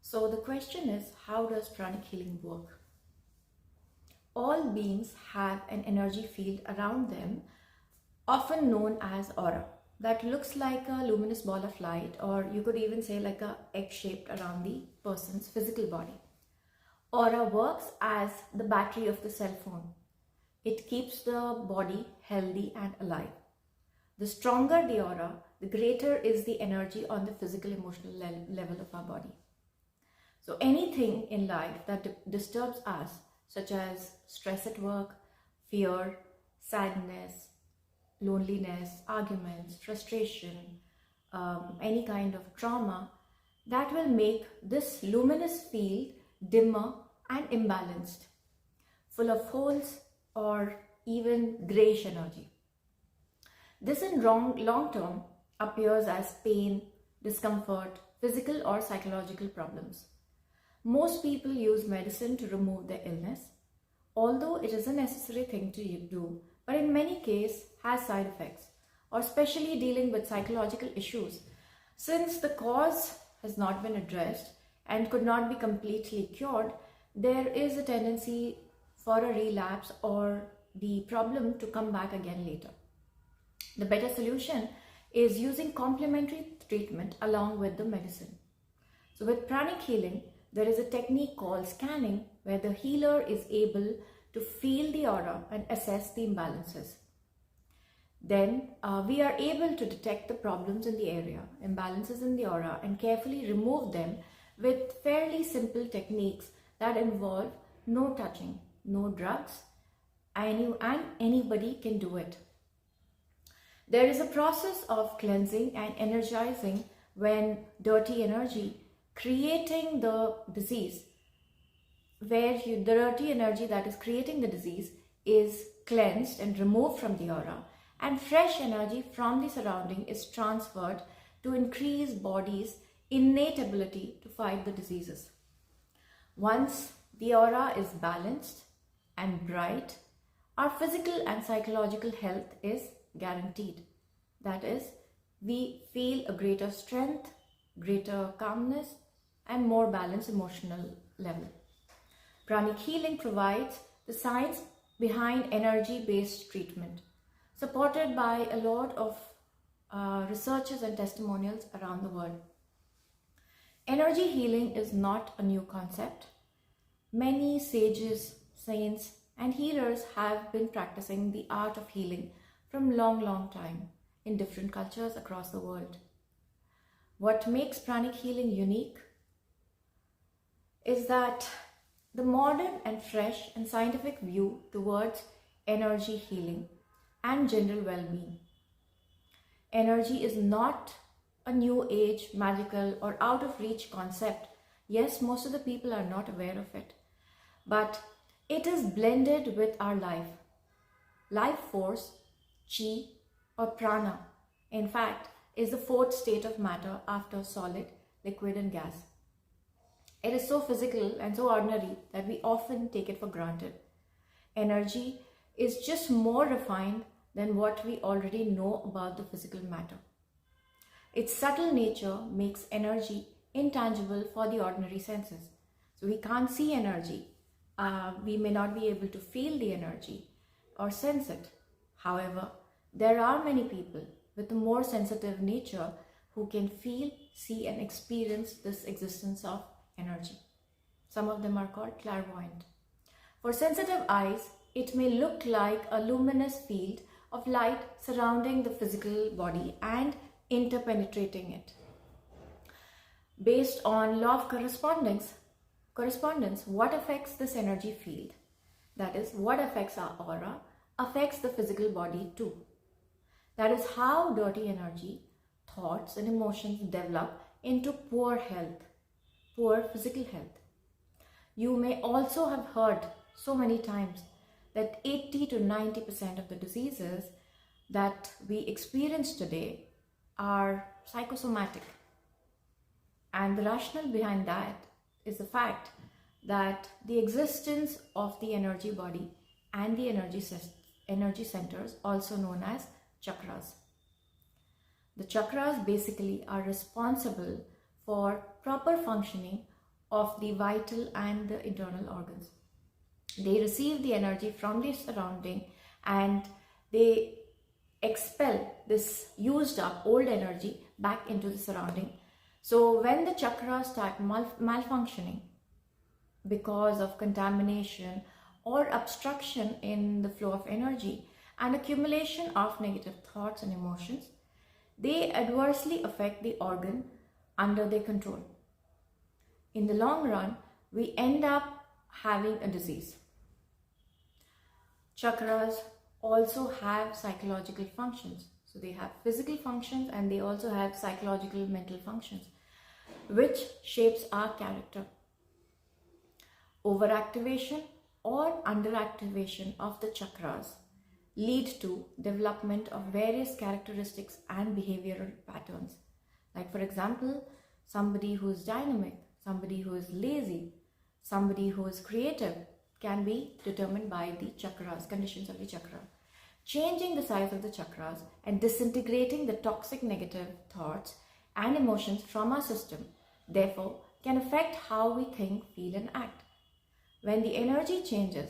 So the question is, how does pranic healing work? All beings have an energy field around them, often known as aura, that looks like a luminous ball of light, or you could even say like a egg shaped around the person's physical body. Aura works as the battery of the cell phone. It keeps the body healthy and alive. The stronger the aura, the greater is the energy on the physical emotional level of our body. So anything in life that disturbs us, such as stress at work, fear, sadness, loneliness, arguments, frustration, any kind of trauma, that will make this luminous field dimmer and imbalanced, full of holes or even grayish energy. This in long term appears as pain, discomfort, physical or psychological problems. Most people use medicine to remove their illness, although it is a necessary thing to do, but in many cases has side effects, or especially dealing with psychological issues. Since the cause has not been addressed and could not be completely cured, there is a tendency for a relapse or the problem to come back again later. The better solution is using complementary treatment along with the medicine. So with pranic healing, there is a technique called scanning, where the healer is able to feel the aura and assess the imbalances. Then we are able to detect the problems in the area, imbalances in the aura, and carefully remove them with fairly simple techniques that involve no touching, no drugs, and anybody can do it. There is a process of cleansing and energizing when dirty energy creating the disease, where the dirty energy that is creating the disease is cleansed and removed from the aura, and fresh energy from the surrounding is transferred to increase body's innate ability to fight the diseases. Once the aura is balanced and bright, our physical and psychological health is guaranteed. That is, we feel a greater strength, greater calmness, and more balanced emotional level. Pranic healing provides the science behind energy-based treatment, supported by a lot of researches and testimonials around the world. Energy healing is not a new concept. Many sages, saints, and healers have been practicing the art of healing from long time in different cultures across the world. What makes pranic healing unique is that the modern and fresh and scientific view towards energy healing and general well-being. Energy is not a new age, magical or out of reach concept. Yes, most of the people are not aware of it, but it is blended with our life force, chi or prana, in fact, is the fourth state of matter after solid, liquid and gas. It is so physical and so ordinary that we often take it for granted. Energy is just more refined than what we already know about the physical matter. Its subtle nature makes energy intangible for the ordinary senses. So we can't see energy. We may not be able to feel the energy or sense it. However, there are many people with a more sensitive nature who can feel, see and experience this existence of energy. Some of them are called clairvoyant. For sensitive eyes, it may look like a luminous field of light surrounding the physical body and interpenetrating it. Based on law of correspondence, what affects this energy field, that is, what affects our aura, affects the physical body too. That is how dirty energy, thoughts and emotions develop into poor health, poor physical health. You may also have heard so many times that 80 to 90% of the diseases that we experience today are psychosomatic. And the rationale behind that is the fact that the existence of the energy body and the energy centers, also known as chakras. The chakras basically are responsible for proper functioning of the vital and the internal organs. They receive the energy from the surrounding and they expel this used up old energy back into the surrounding. So when the chakras start malfunctioning because of contamination or obstruction in the flow of energy and accumulation of negative thoughts and emotions, they adversely affect the organ under their control. In the long run, we end up having a disease. Chakras also have psychological functions. So they have physical functions and they also have psychological mental functions, which shapes our character. Overactivation or underactivation of the chakras lead to development of various characteristics and behavioral patterns. Like for example, somebody who is dynamic, somebody who is lazy, somebody who is creative can be determined by the chakras, conditions of the chakra. Changing the size of the chakras and disintegrating the toxic negative thoughts and emotions from our system, therefore, can affect how we think, feel and act. When the energy changes,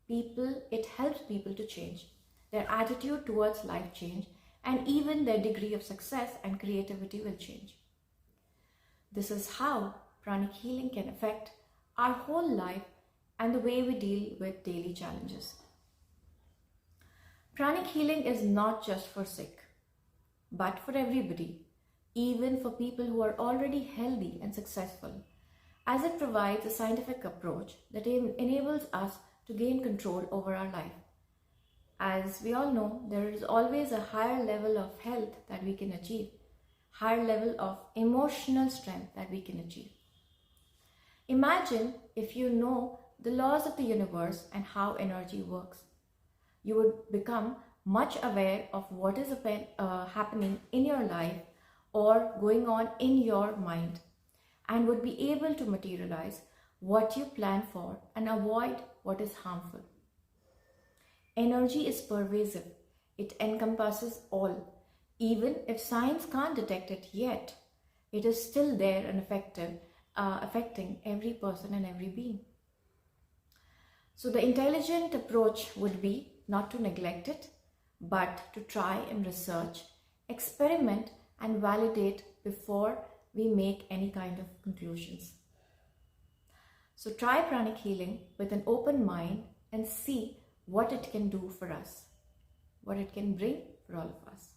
it helps people to change. Their attitude towards life change and even their degree of success and creativity will change. This is how pranic healing can affect our whole life and the way we deal with daily challenges. Pranic healing is not just for sick, but for everybody, even for people who are already healthy and successful, as it provides a scientific approach that enables us to gain control over our life. As we all know, there is always a higher level of health that we can achieve, higher level of emotional strength that we can achieve. Imagine if you know the laws of the universe and how energy works. You would become much aware of what is happening in your life or going on in your mind, and would be able to materialize what you plan for and avoid what is harmful. Energy is pervasive. It encompasses all. Even if science can't detect it yet, it is still there and affecting every person and every being. So the intelligent approach would be not to neglect it, but to try and research, experiment and validate before we make any kind of conclusions. So try pranic healing with an open mind and see what it can do for us, what it can bring for all of us.